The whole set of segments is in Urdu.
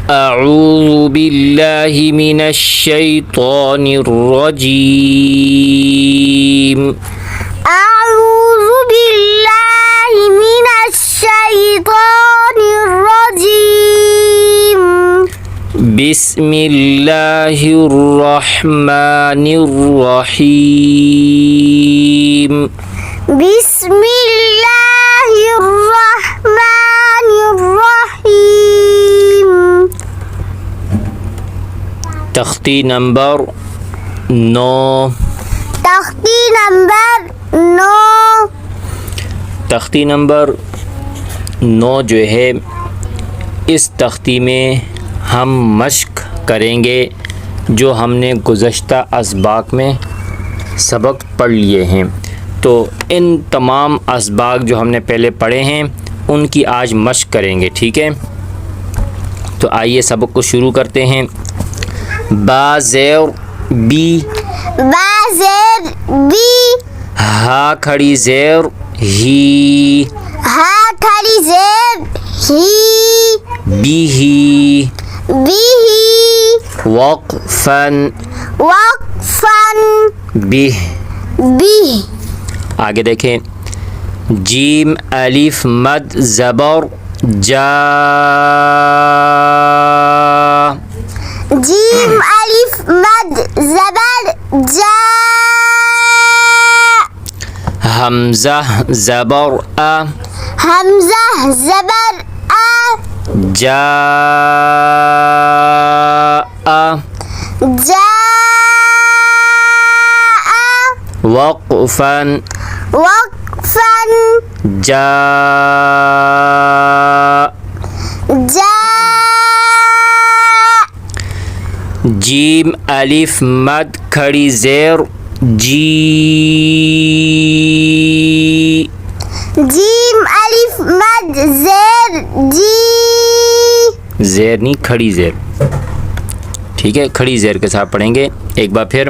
اعوذ باللہ من الشیطان الرجیم اعوذ باللہ من الشیطان الرجیم بسم اللہ الرحمن الرحیم بسم اللہ الرحمن الرحیم تختی نمبر 9 تختی نمبر 9 تختی نمبر 9 جو ہے اس تختی میں ہم مشق کریں گے جو ہم نے گزشتہ اسباق میں سبق پڑھ لیے ہیں. تو ان تمام اسباق جو ہم نے پہلے پڑھے ہیں ان کی آج مشق کریں گے. ٹھیک ہے، تو آئیے سبق کو شروع کرتے ہیں. با زیر بی، با زیر بی، ہا کھڑی زیر ہی، ہا کھڑی زیر ہی، بی ہی، بی، وقفاً، وقفاً، بہ. بہ. آگے دیکھیں، جیم الف مد زبر جا، جیم الف مد زبر جا، حمزہ زبر ا، حمزہ زبر ا، جا جا، وقفاً، وقفاً، جا، جا. جیم الف مد کھڑی زیر جی، جیم الف مد زیر جی، زیر نہیں کھڑی زیر. ٹھیک ہے، کھڑی زیر کے ساتھ پڑھیں گے ایک بار پھر.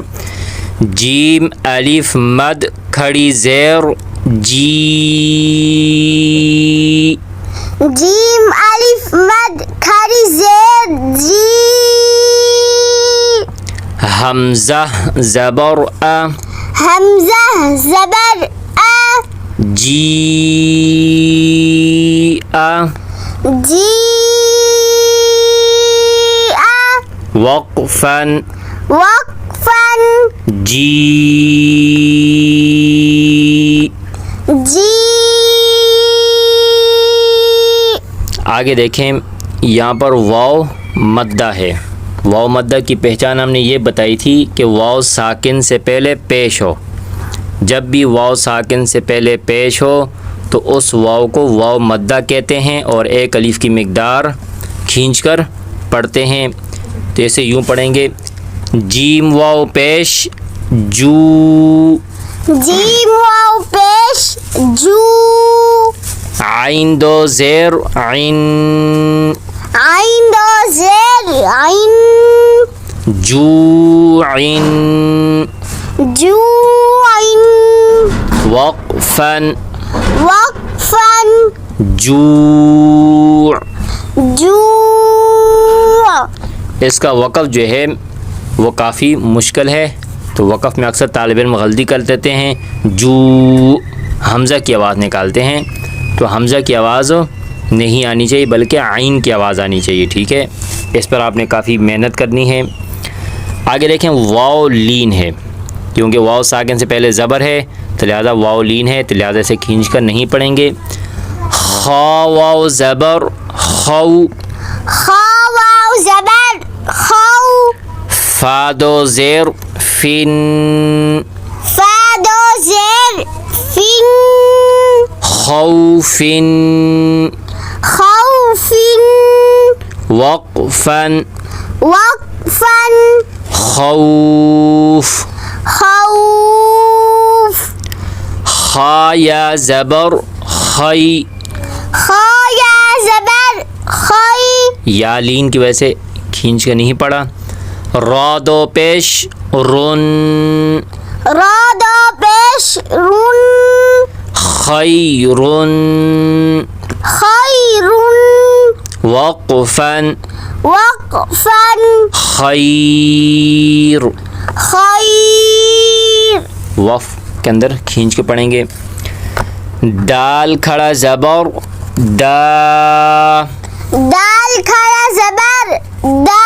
جیم الف مد کھڑی زیر جی، جیم الف مد کھڑی زیر جی، حمزہ زبر ا، حمزہ زبر ا، جی ا، جی ا، وقفاً، وقفاً، جی، جی. آگے دیکھیں، یہاں پر واو مدہ ہے. واو مدہ کی پہچان ہم نے یہ بتائی تھی کہ واو ساکن سے پہلے پیش ہو. جب بھی واو ساکن سے پہلے پیش ہو تو اس واو کو واو مدہ کہتے ہیں اور ایک الف کی مقدار کھینچ کر پڑھتے ہیں. تو اسے یوں پڑھیں گے، جیم واو پیش جو، جیم واو پیش جو، عین دو زیر عین، عین دو زیر عین، جو عین، جو عین، وقفاً، وقفاً، جوع. جوع. اس کا وقف جو ہے وہ کافی مشکل ہے، تو وقف میں اکثر طالب علم غلطی کر دیتے ہیں، جو حمزہ کی آواز نکالتے ہیں. تو حمزہ کی آواز نہیں آنی چاہیے بلکہ عین کی آواز آنی چاہیے. ٹھیک ہے، اس پر آپ نے کافی محنت کرنی ہے. آگے دیکھیں، واو لین ہے، کیونکہ واو ساکن سے پہلے زبر ہے تو لہٰذا واو لین ہے، تو لہٰذا اسے کھینچ کر نہیں پڑھیں گے. خا واو زبر خو، خا واو زبر خو، فا دو زیر فن، فا دو زیر فن، خوفن، خوفن، وقفاً، وقفاً، خوف. خوف. خا یا زبر خی، خا یا زبر خی، یا لین کی وجہ سے کھینچ کے نہیں پڑا. را دو پیش رن، را دو پیش رن، خیرن، خیر، وقفا وقفا خیر. خیر. وف کے اندر کھینچ کے پڑھیں گے. دال کھڑا زبر دا. دال کھڑا زبر دا.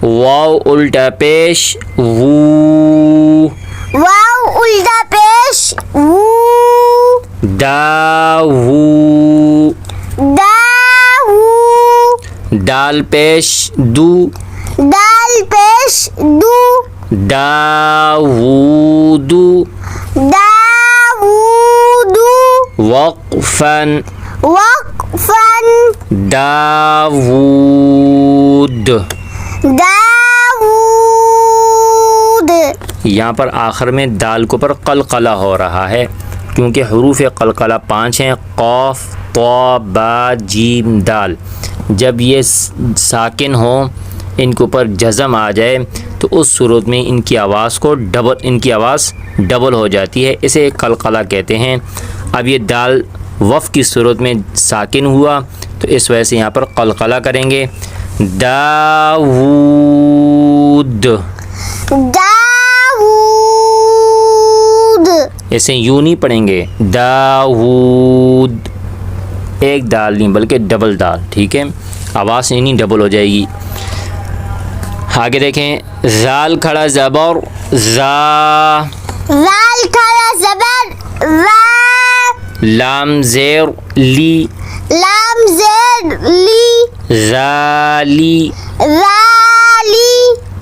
واو الٹا پیش وو. واو الٹا پیش وو. دا وو. دا وو. دال پیش دو. دال پیش دو. داوودو. داوودو. وقفا وقفا داوود. داوود. یہاں پر آخر میں دال کو پر قلقلہ ہو رہا ہے کیونکہ حروف قلقلہ 5 ہیں. قاف طا با جیم دال. جب یہ ساکن ہوں ان کے اوپر جزم آ جائے تو اس صورت میں ان کی آواز ڈبل ہو جاتی ہے. اسے قلقلہ کہتے ہیں. اب یہ دال وف کی صورت میں ساکن ہوا تو اس وجہ سے یہاں پر قلقلہ کریں گے. داوود. داوود. ایسے یوں نہیں پڑھیں گے داوود. ایک دال نہیں بلکہ ڈبل دال. ٹھیک ہے, آواز نہیں ڈبل ہو جائے گی. آگے دیکھیں. زال کھڑا زبر زا. زال کھڑا زبر زا. لام زیر لی. لام زیر لی. زالی. زالی.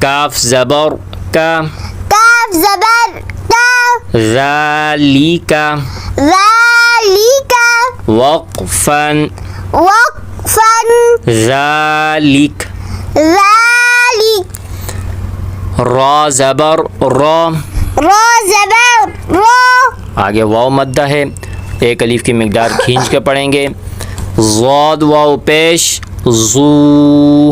کاف زبر کا. کاف زبر کا. زالی کا. زالی کا. وقفا وقفا ذالک. ذالک. را زبر را. را زبر را. آگے واو مدہ ہے, ایک الف کی مقدار کھینچ کے پڑھیں گے. ضاد واو پیش زو.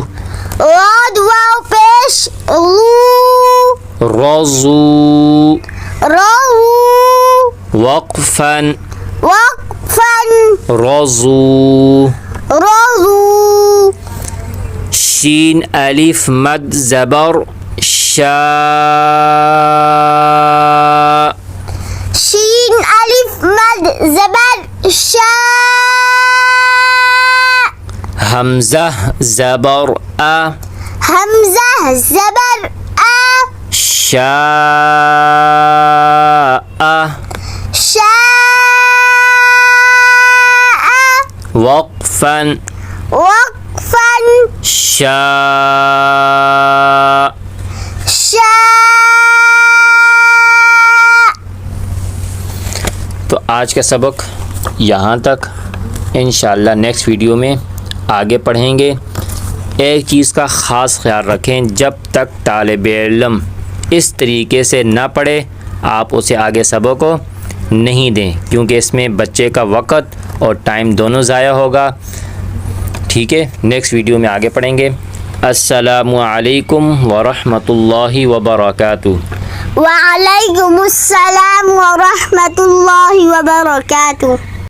راد واو پیش رو. رزو. رو. وقفا وقفا رزو. رزو. شین الف مد زبر شا. شین الف مد زبر شا. حمزہ زبر ا. حمزہ زبر ا. شاء. شاء. وقفا وقفا شاء. شاء. تو آج کا سبق یہاں تک. انشاءاللہ نیکسٹ ویڈیو میں آگے پڑھیں گے. ایک چیز کا خاص خیال رکھیں, جب تک طالب علم اس طریقے سے نہ پڑھے آپ اسے آگے سبق کو نہیں دیں, کیونکہ اس میں بچے کا وقت اور ٹائم دونوں ضائع ہوگا. ٹھیک ہے, نیکسٹ ویڈیو میں آگے پڑھیں گے. السلام علیکم ورحمۃ اللہ وبرکاتہ. وعلیکم السلام ورحمۃ اللہ وبرکاتہ.